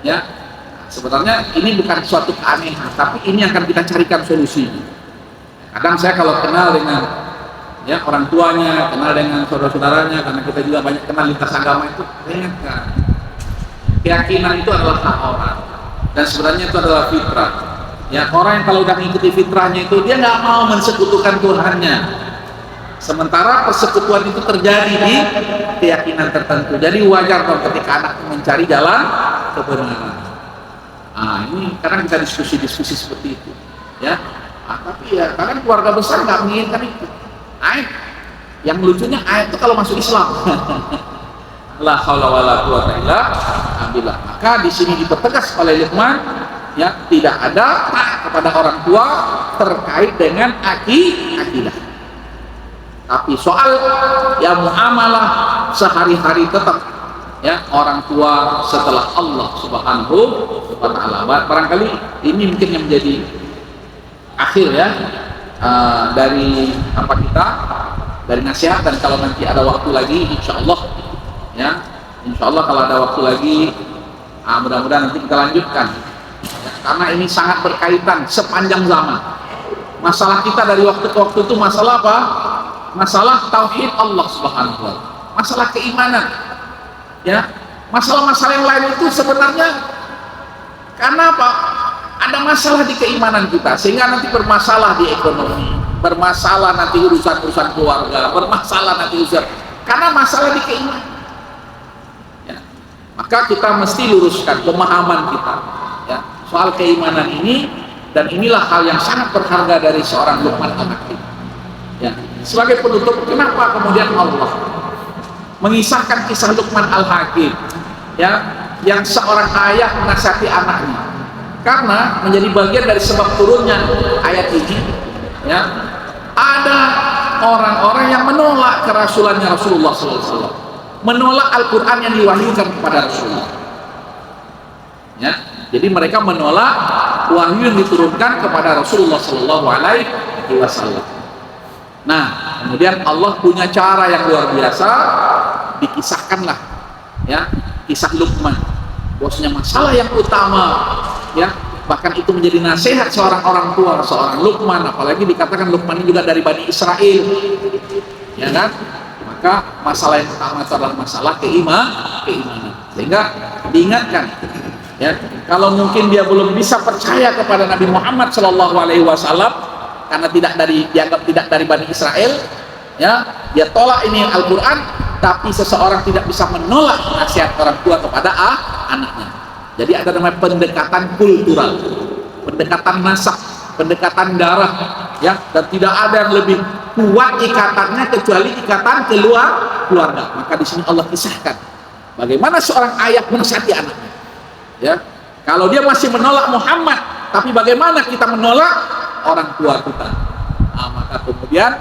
ya. Sebenarnya ini bukan suatu keanehan, tapi ini akan kita carikan solusinya. Kadang saya kalau kenal dengan, ya, orang tuanya, kenal dengan saudara-saudaranya, karena kita juga banyak kenal lintas agama, itu kan keyakinan itu adalah hak orang, dan sebenarnya itu adalah fitrah. Ya, orang yang kalau udah mengikuti fitrahnya itu, dia nggak mau mensekutukan Tuhannya. Sementara persekutuan itu terjadi di keyakinan tertentu. Jadi wajar kalau ketika anak mencari jalan kebenaran. Ini kadang kita diskusi-diskusi seperti itu, ya. Tapi ya kadang keluarga besar nggak menginginkan itu. Yang lucunya ayat itu kalau masuk Islam. La haula wala quwwata illa billah. Maka di sini dipertegas oleh Luqman, ya, tidak ada taat kepada orang tua terkait dengan akidah. Tapi soal ya muamalah sehari-hari tetap, ya, orang tua setelah Allah Subhanahu wa taala. Barangkali ini mungkin yang menjadi akhir, ya, dari dari nasihat. Dan kalau nanti ada waktu lagi, insyaallah, ya, insyaallah kalau ada waktu lagi, mudah-mudahan nanti kita lanjutkan, ya, karena ini sangat berkaitan sepanjang zaman. Masalah kita dari waktu ke waktu itu masalah apa? Masalah tauhid Allah Subhanahu wa taala, masalah keimanan, ya. Masalah-masalah yang lain itu sebenarnya karena apa? Ada masalah di keimanan kita, sehingga nanti bermasalah di ekonomi, bermasalah nanti urusan-urusan keluarga, bermasalah nanti karena masalah di keimanan, ya. Maka kita mesti luruskan pemahaman kita, ya, soal keimanan ini. Dan inilah hal yang sangat berharga dari seorang Luqman Al-Hakim, ya. Sebagai penutup, kenapa kemudian Allah mengisahkan kisah Luqman Al-Hakim, ya, yang seorang ayah menasihati anaknya? Karena menjadi bagian dari sebab turunnya ayat ini, ya, ada orang-orang yang menolak kerasulannya Rasulullah SAW, menolak Al-Quran yang diwahyukan kepada Rasulullah, ya. Jadi mereka menolak wahyu yang diturunkan kepada Rasulullah SAW. Nah, kemudian Allah punya cara yang luar biasa, dikisahkanlah, ya, kisah Luqman. Bosnya masalah yang utama, ya, bahkan itu menjadi nasihat seorang orang tua, seorang Luqman, apalagi dikatakan Luqman ini juga dari Bani Israel, ya kan? Maka masalah yang utama adalah masalah keimanan. Sehingga diingatkan, ya, kalau mungkin dia belum bisa percaya kepada Nabi Muhammad SAW karena dianggap tidak dari Bani Israel, ya, dia tolak ini Al-Quran, tapi seseorang tidak bisa menolak nasihat orang tua kepada anaknya. Jadi ada namanya pendekatan kultural, pendekatan nasab, pendekatan darah, ya, dan tidak ada yang lebih kuat ikatannya kecuali ikatan keluarga. Maka di sini Allah kisahkan bagaimana seorang ayah menasihati anaknya, ya. Kalau dia masih menolak Muhammad, tapi bagaimana kita menolak orang tua kita? Maka kemudian,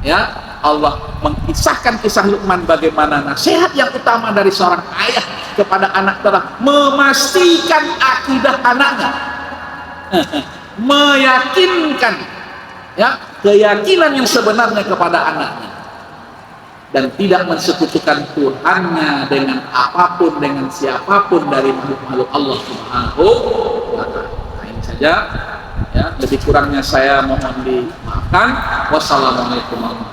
ya, Allah mengisahkan kisah Luqman bagaimana nasihat yang utama dari seorang ayah kepada anak adalah memastikan akidah anaknya, meyakinkan, ya, keyakinan yang sebenarnya kepada anaknya, dan tidak mensekutukan Tuhannya dengan apapun, dengan siapapun dari makhluk Allah Subhanahu wa taala. Ini saja, ya, lebih kurangnya saya mohon dimaafkan. Wassalamualaikum warahmatullahi wabarakatuh.